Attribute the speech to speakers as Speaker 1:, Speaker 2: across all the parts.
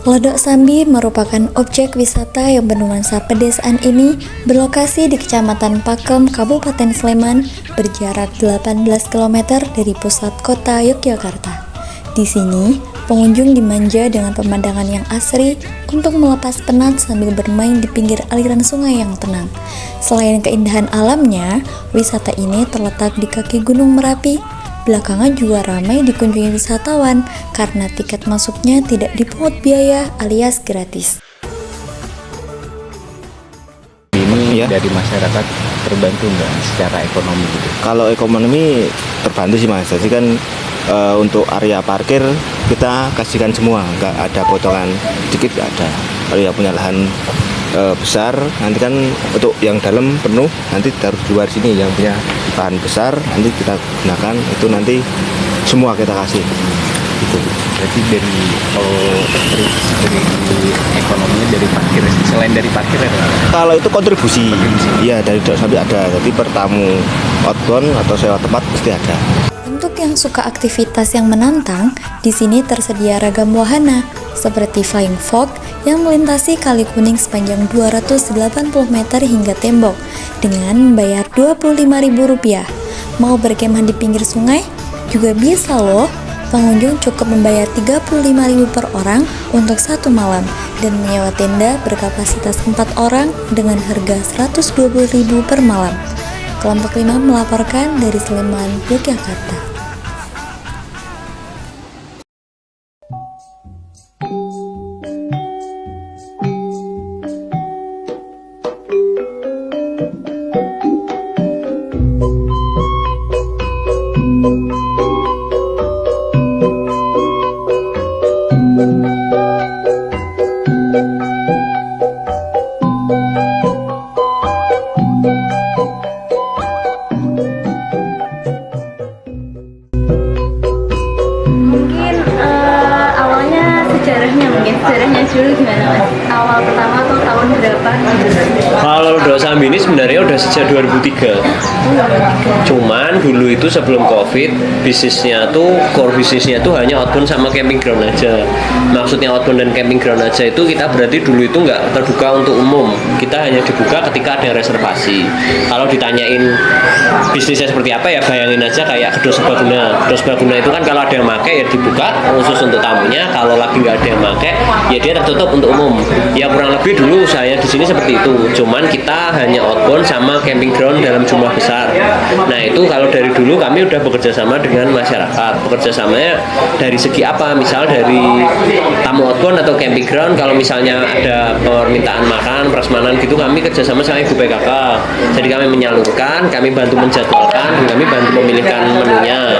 Speaker 1: Lodok Sambi merupakan objek wisata yang bernuansa pedesaan ini berlokasi di Kecamatan Pakem, Kabupaten Sleman, berjarak 18 km dari pusat kota Yogyakarta. Di sini, pengunjung dimanja dengan pemandangan yang asri untuk melepas penat sambil bermain di pinggir aliran sungai yang tenang. Selain keindahan alamnya, wisata ini terletak di kaki Gunung Merapi. Belakangan juga ramai dikunjungi wisatawan karena tiket masuknya tidak dipungut biaya alias gratis.
Speaker 2: Ini
Speaker 3: Ya.
Speaker 2: dari masyarakat terbantu nggak secara ekonomi gitu?
Speaker 3: Kalau ekonomi terbantu sih Mas. Jadi kan untuk area parkir kita kasihkan semua, nggak ada potongan dikit, nggak ada. Kalau yang punya lahan besar, nanti kan untuk yang dalam penuh, nanti taruh di luar sini. Yang punya lahan besar, nanti kita gunakan, itu nanti semua kita kasih. Gitu.
Speaker 2: Berarti dari ekonominya dari parkir, selain dari parkir ya?
Speaker 3: Kalau itu kontribusi, ya dari Dok Sambi ada. Jadi per tamu outbound atau sewa tempat pasti ada.
Speaker 1: Untuk yang suka aktivitas yang menantang, di sini tersedia ragam wahana seperti flying fox yang melintasi Kali Kuning sepanjang 280 meter hingga tembok dengan membayar Rp25.000. Mau berkemah di pinggir sungai? Juga bisa loh. Pengunjung cukup membayar Rp35.000 per orang untuk 1 malam dan menyewa tenda berkapasitas 4 orang dengan harga Rp120.000 per malam. Kelompok 5 melaporkan dari Sleman, Yogyakarta.
Speaker 4: Awalnya sejarahnya dulu gimana Mas? Awal pertama tuh tahun berapa?
Speaker 5: Kalau Lodok Sambi ini sebenarnya udah sejak 2003. Cuman dulu itu sebelum Covid, core bisnisnya tuh hanya outbound sama camping ground aja. Maksudnya outbound dan camping ground aja itu kita berarti dulu itu nggak terbuka untuk umum. Kita hanya dibuka ketika ada reservasi. Kalau ditanyain bisnisnya seperti apa ya bayangin aja kayak Kedua Serbaguna. Kedua Serbaguna itu kan kalau ada yang pakai ya dibuka khusus untuk tamunya. Kalau lagi nggak ada yang pakai ya dia tertutup untuk umum. Ya kurang lebih dulu saya di sini seperti itu. Cuman kita hanya outbound sama camping ground dalam jumlah besar. Nah itu kalau dari dulu kami udah bekerja sama dengan masyarakat. Bekerja samanya dari segi apa? Misal dari tamu outbound atau camping ground. Kalau misalnya ada permintaan makan, prasmanan gitu, kami kerjasama sama Ibu PKK. Jadi kami menyalurkan, kami bantu menjadwalkan, dan kami bantu memilihkan menunya.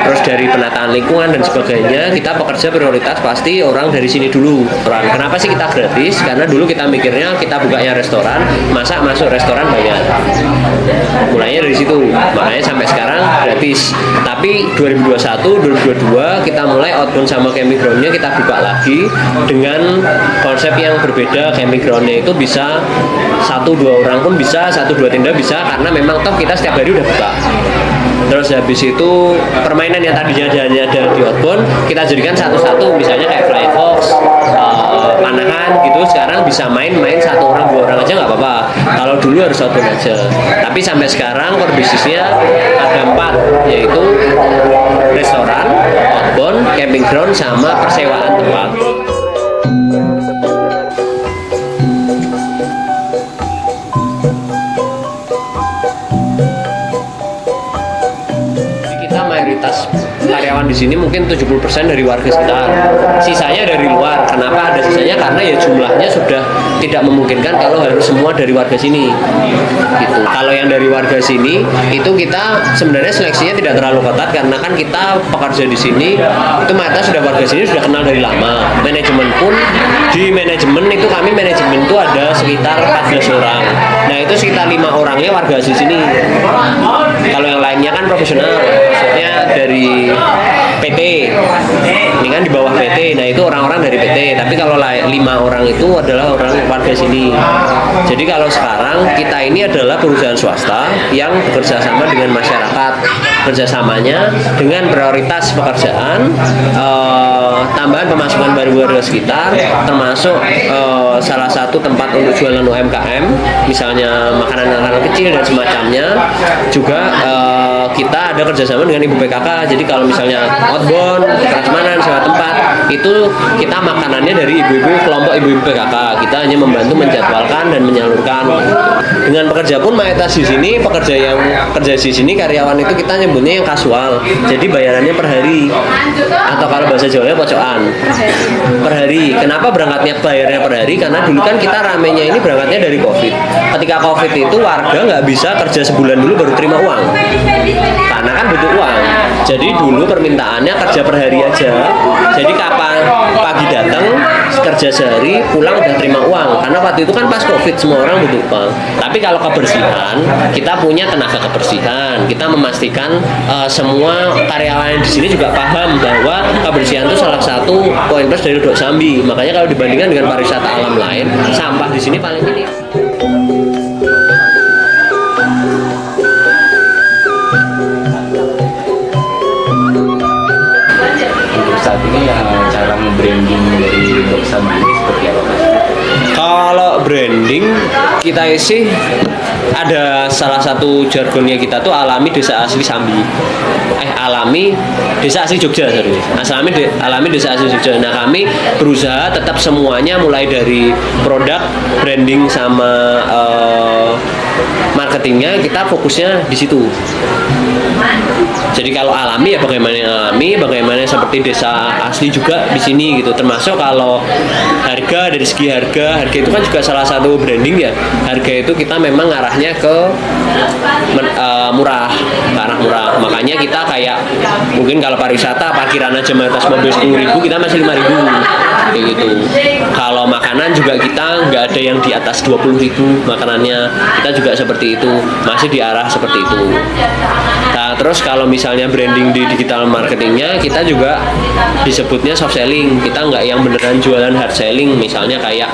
Speaker 5: Terus dari penataan lingkungan dan sebagainya, kita pekerja prioritas pasti orang dari sini dulu. Kenapa sih kita gratis? Karena dulu kita mikirnya kita bukanya restoran, masa masuk restoran bayar. Mulainya dari situ, makanya sampai sekarang gratis. Tapi 2021, 2022 kita mulai outbound sama camping groundnya kita buka lagi dengan konsep yang berbeda. Camping groundnya itu bisa 1-2 orang pun bisa, 1-2 tenda bisa, karena memang toh kita setiap hari udah buka. Terus habis itu permainan yang tadinya hanya ada di outbound kita jadikan satu-satu, misalnya kayak flying fox, panahan gitu. Sekarang bisa main 1 orang 2 orang aja nggak apa-apa. Kalau dulu harus outbound aja. Tapi sampai sekarang core bisnisnya ada 4, yaitu restoran, outbound, camping ground, sama persewaan tempat. Mayoritas karyawan di sini mungkin 70% dari warga sekitar, sisanya dari luar. Kenapa ada sisanya? Karena ya jumlahnya sudah tidak memungkinkan kalau harus semua dari warga sini gitu. Kalau yang dari warga sini itu kita sebenarnya seleksinya tidak terlalu ketat, karena kan kita pekerja di sini itu mayoritas sudah warga sini, sudah kenal dari lama. Manajemen pun di manajemen itu kami manajemen itu ada sekitar 14 orang. Nah itu sekitar 5 orangnya warga asli sini. Kalau yang lainnya kan profesional, maksudnya dari PT. Ini kan di bawah PT. Nah, itu orang-orang dari PT. Tapi kalau 5 orang itu adalah orang warga sini. Jadi kalau sekarang kita ini adalah perusahaan swasta yang bekerja sama dengan masyarakat. Kerjasamanya dengan prioritas pekerjaan, tambahan pemasukan baru warga sekitar, termasuk salah satu tempat untuk jualan UMKM, misalnya makanan-makanan kecil dan semacamnya. Juga kita ada kerjasama dengan Ibu PKK. Jadi kalau misalnya outbound, prasmanan, sewa tempat, itu kita makanannya dari ibu-ibu kelompok ibu-ibu PKK. Kita hanya membantu menjadwalkan dan menyalurkan. Dengan pekerja pun mayoritas di sini, pekerja yang kerja di sini karyawan itu kita nyebutnya yang kasual. Jadi bayarannya per hari, atau kalau bahasa Jawanya pocokan per hari. Kenapa berangkatnya bayarnya per hari? Karena dulu kan kita ramenya ini berangkatnya dari COVID. Ketika COVID itu warga nggak bisa kerja sebulan dulu baru terima uang, karena kan butuh uang. Jadi dulu permintaannya kerja per hari aja. Jadi kapan pagi datang kerja sehari, pulang udah terima uang. Karena waktu itu kan pas COVID semua orang butuh uang. Tapi kalau kebersihan, kita punya tenaga kebersihan. Kita memastikan semua karyawan di sini juga paham bahwa kebersihan itu salah satu poin plus dari Dok Sambi. Makanya kalau dibandingkan dengan pariwisata alam lain, sampah di sini paling minim.
Speaker 2: Saat ini cara nge-branding dari Dok Sambi ini seperti apa, Mas?
Speaker 5: Kalau branding kita sih ada salah satu jargonnya kita tuh alami desa asli Sambi. Alami desa asli Jogja, sorry. Alami desa asli Jogja. Nah, kami berusaha tetap semuanya mulai dari produk, branding sama marketingnya kita fokusnya di situ. Jadi kalau alami ya bagaimana alami, bagaimana seperti desa asli juga di sini gitu. Termasuk kalau harga, dari segi harga itu kan juga salah satu branding ya. Harga itu kita memang arahnya ke murah, ke arah murah. Makanya kita kayak mungkin kalau pariwisata parkiran aja mayoritas mobil 10.000, kita masih 5.000 kayak gitu. Kalau makanan juga kita nggak ada yang di atas 20.000 makanannya. Kita juga seperti itu, masih di arah seperti itu. Nah, terus kalau misalnya branding di digital marketingnya, kita juga disebutnya soft selling. Kita nggak yang beneran jualan hard selling. Misalnya kayak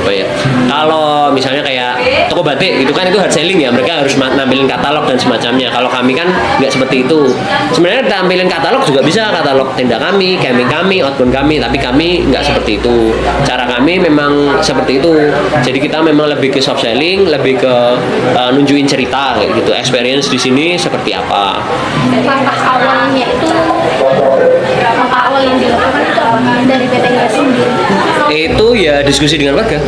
Speaker 5: apa ya? Kalau misalnya kayak toko batik itu kan itu hard selling ya. Mereka harus nampilin katalog dan semacamnya. Kalau kami kan nggak seperti itu. Sebenarnya tampilin katalog juga bisa, katalog tenda kami, camping kami, outbound kami. Tapi kami nggak seperti itu. Cara kami memang seperti itu. Jadi kita memang lebih ke soft selling, lebih ke nunjukin cerita kayak gitu. Experience di sini seperti apa.
Speaker 4: Langkah awalnya itu, langkah awal yang dilakukan itu apa? Dari PT Gas sendiri?
Speaker 5: Itu ya diskusi dengan warga.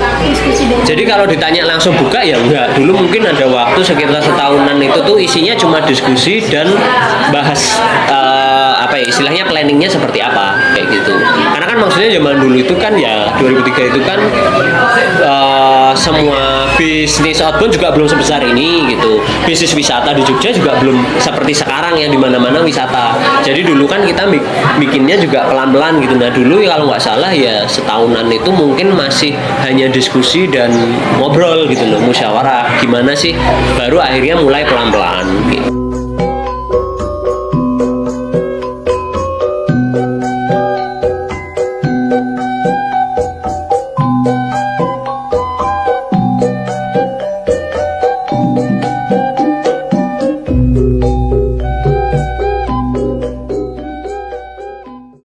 Speaker 5: Jadi kalau ditanya langsung buka ya enggak. Dulu mungkin ada waktu sekitar setahunan itu tuh isinya cuma diskusi dan bahas apa ya istilahnya planningnya seperti apa kayak gitu. Karena kan maksudnya zaman dulu itu kan ya 2003 itu kan semua bisnis outbound juga belum sebesar ini gitu. Bisnis wisata di Jogja juga belum seperti sekarang yang dimana-mana wisata. Jadi dulu kan kita bikinnya juga pelan-pelan gitu. Nah dulu kalau nggak salah ya setahunan itu mungkin masih hanya diskusi dan ngobrol gitu loh, musyawarah gimana sih, baru akhirnya mulai pelan-pelan gitu.